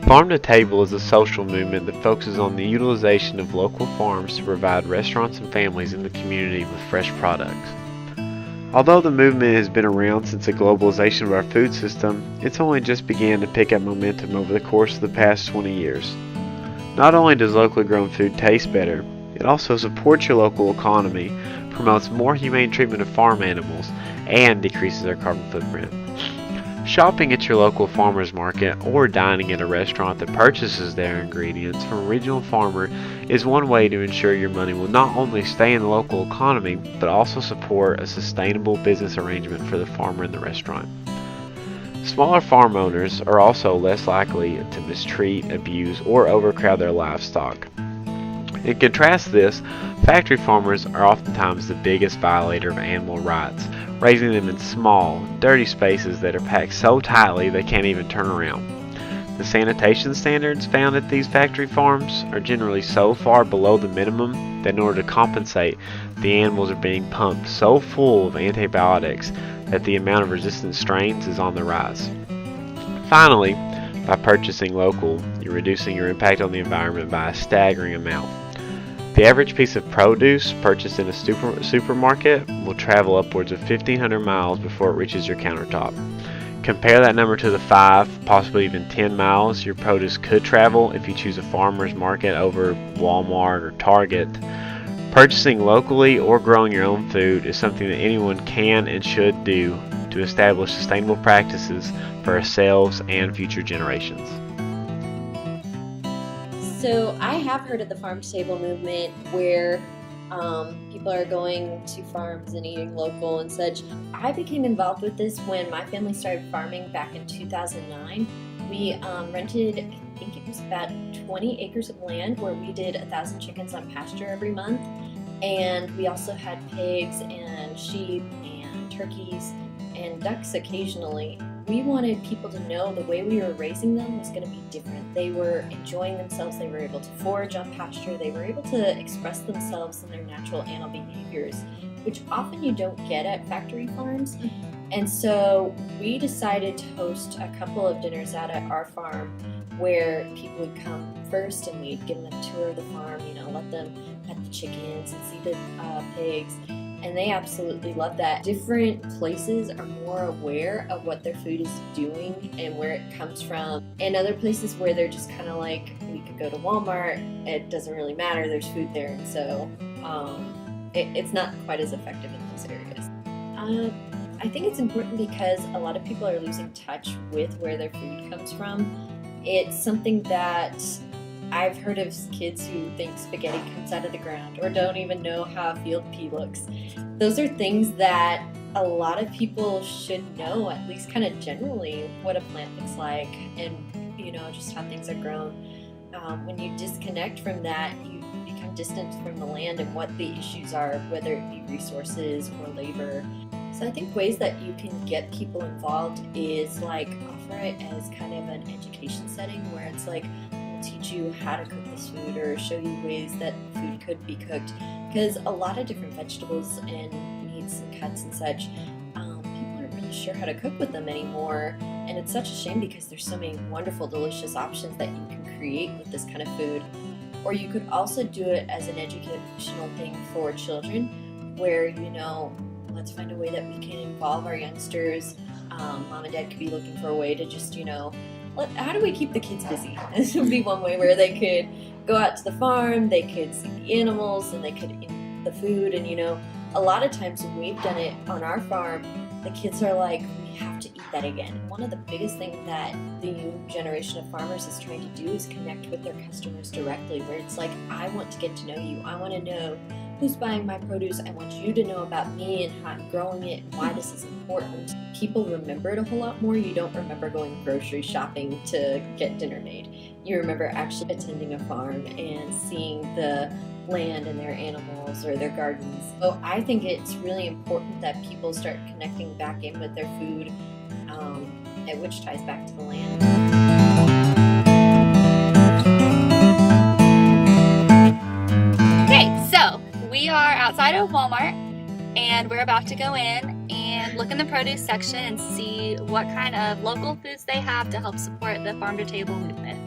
Farm to Table is a social movement that focuses on the utilization of local farms to provide restaurants and families in the community with fresh products. Although the movement has been around since the globalization of our food system, it's only just began to pick up momentum over the course of the past 20 years. Not only does locally grown food taste better, it also supports your local economy, promotes more humane treatment of farm animals, and decreases our carbon footprint. Shopping at your local farmer's market or dining at a restaurant that purchases their ingredients from a regional farmer is one way to ensure your money will not only stay in the local economy, but also support a sustainable business arrangement for the farmer and the restaurant. Smaller farm owners are also less likely to mistreat, abuse, or overcrowd their livestock. In contrast to this, factory farmers are oftentimes the biggest violator of animal rights, raising them in small, dirty spaces that are packed so tightly they can't even turn around. The sanitation standards found at these factory farms are generally so far below the minimum that in order to compensate, the animals are being pumped so full of antibiotics that the amount of resistant strains is on the rise. Finally, by purchasing local, you're reducing your impact on the environment by a staggering amount. The average piece of produce purchased in a supermarket will travel upwards of 1,500 miles before it reaches your countertop. Compare that number to the 5, possibly even 10 miles your produce could travel if you choose a farmer's market over Walmart or Target. Purchasing locally or growing your own food is something that anyone can and should do to establish sustainable practices for ourselves and future generations. So I have heard of the farm to table movement where people are going to farms and eating local and such. I became involved with this when my family started farming back in 2009. We rented, I think it was about 20 acres of land where we did 1,000 chickens on pasture every month. And we also had pigs and sheep and turkeys and ducks occasionally. We wanted people to know the way we were raising them was going to be different. They were enjoying themselves, they were able to forage on pasture, they were able to express themselves in their natural animal behaviors, which often you don't get at factory farms. And so we decided to host a couple of dinners out at our farm where people would come first and we'd give them a tour of the farm, let them pet the chickens and see the pigs. And they absolutely love that. Different places are more aware of what their food is doing and where it comes from. And other places where they're just kind of like, we could go to Walmart, it doesn't really matter, there's food there. And so it's not quite as effective in those areas. I think it's important because a lot of people are losing touch with where their food comes from. It's something that I've heard of kids who think spaghetti comes out of the ground or don't even know how a field pea looks. Those are things that a lot of people should know, at least kind of generally, what a plant looks like and, just how things are grown. When you disconnect from that, you become distant from the land and what the issues are, whether it be resources or labor. So I think ways that you can get people involved is like offer it as kind of an education setting where it's like, teach you how to cook this food or show you ways that food could be cooked, because a lot of different vegetables and meats and cuts and such, people aren't really sure how to cook with them anymore, and it's such a shame because there's so many wonderful delicious options that you can create with this kind of food. Or you could also do it as an educational thing for children where let's find a way that we can involve our youngsters. Mom and dad could be looking for a way to just how do we keep the kids busy? This would be one way where they could go out to the farm, they could see the animals, and they could eat the food. And a lot of times when we've done it on our farm, the kids are like, we have to eat that again. One of the biggest things that the new generation of farmers is trying to do is connect with their customers directly, where it's like, I want to get to know you. I want to know who's buying my produce. I want you to know about me and how I'm growing it and why this is important. People remember it a whole lot more. You don't remember going grocery shopping to get dinner made. You remember actually attending a farm and seeing the land and their animals or their gardens. So I think it's really important that people start connecting back in with their food, which ties back to the land. We are outside of Walmart and we're about to go in and look in the produce section and see what kind of local foods they have to help support the farm to table movement.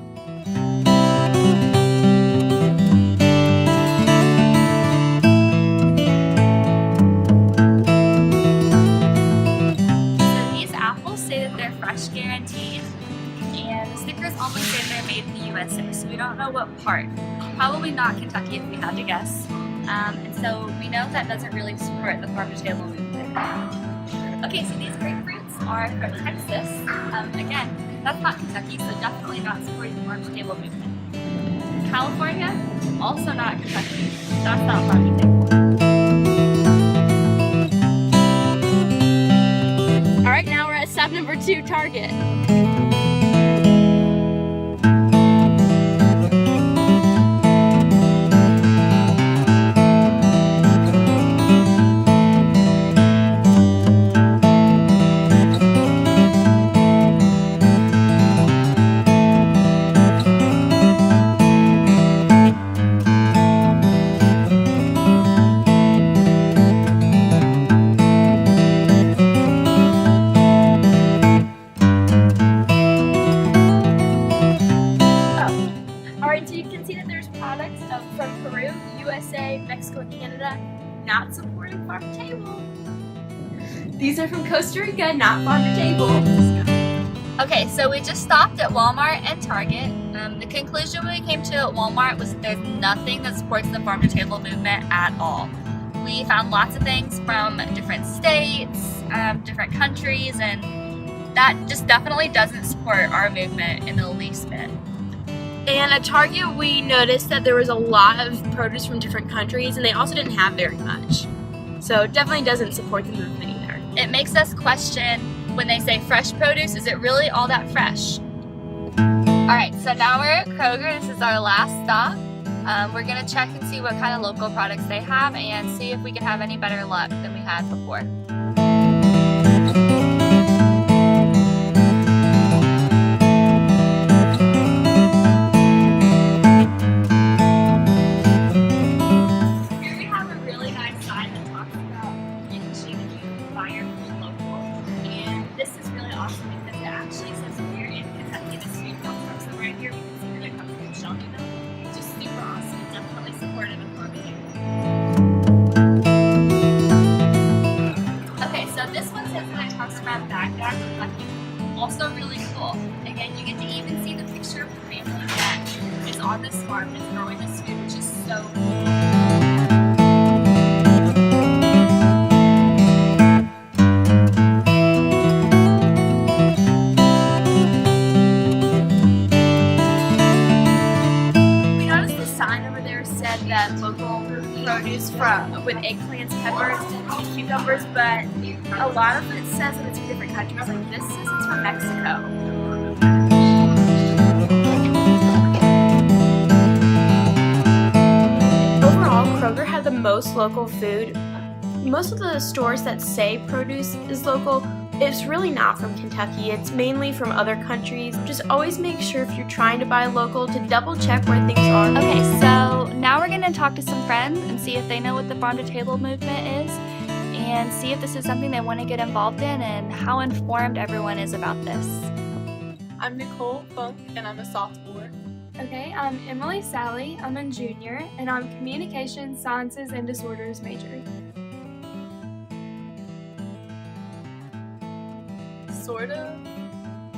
know what part. Probably not Kentucky if we had to guess. And so we know that doesn't really support the farm-to-table movement. Okay, so these grapefruits are from Texas. Again, that's not Kentucky, so definitely not supporting the farm-to-table movement. California, also not Kentucky. That's not farm-to-table. All right, now we're at stop number 2, Target. From Peru, USA, Mexico, and Canada, not supporting farm to table. These are from Costa Rica, not farm to table. Okay, so we just stopped at Walmart and Target. The conclusion we came to at Walmart was that there's nothing that supports the farm to table movement at all. We found lots of things from different states, different countries, and that just definitely doesn't support our movement in the least bit. And at Target, we noticed that there was a lot of produce from different countries, and they also didn't have very much. So it definitely doesn't support the movement either. It makes us question, when they say fresh produce, is it really all that fresh? Alright, so now we're at Kroger. This is our last stop. We're going to check and see what kind of local products they have and see if we can have any better luck than we had before. Also really cool. Again, you get to even see the picture of the family that is on this farm that's growing this food, which is so cool. We noticed the sign over there said that local produce with eggplants, peppers, and cucumbers, but a lot of it says that it's from different countries. Like this says it's from Mexico. Overall, Kroger had the most local food. Most of the stores that say produce is local, it's really not from Kentucky. It's mainly from other countries. Just always make sure if you're trying to buy local to double check where things are. Okay, so now we're going to talk to some friends and see if they know what the farm to table movement is, and see if this is something they want to get involved in and how informed everyone is about this. I'm Nicole Funk and I'm a sophomore. Okay, I'm Emily Sally, I'm a junior, and I'm Communication Sciences and Disorders major. Sort of.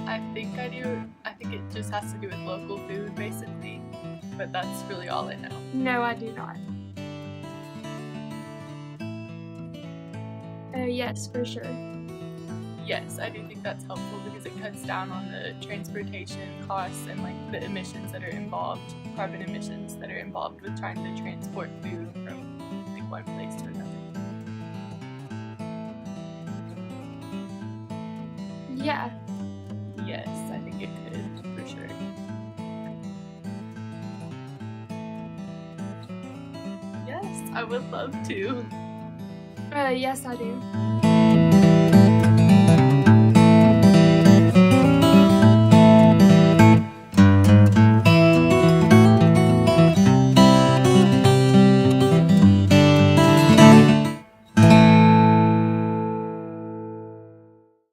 I think I do. I think it just has to do with local food basically, but that's really all I know. No, I do not. Yes, for sure. Yes, I do think that's helpful because it cuts down on the transportation costs and like the emissions that are involved, carbon emissions that are involved with trying to transport food from like one place to another. Yeah. Yes, I think it could, for sure. Yes, I would love to. Yes, I do.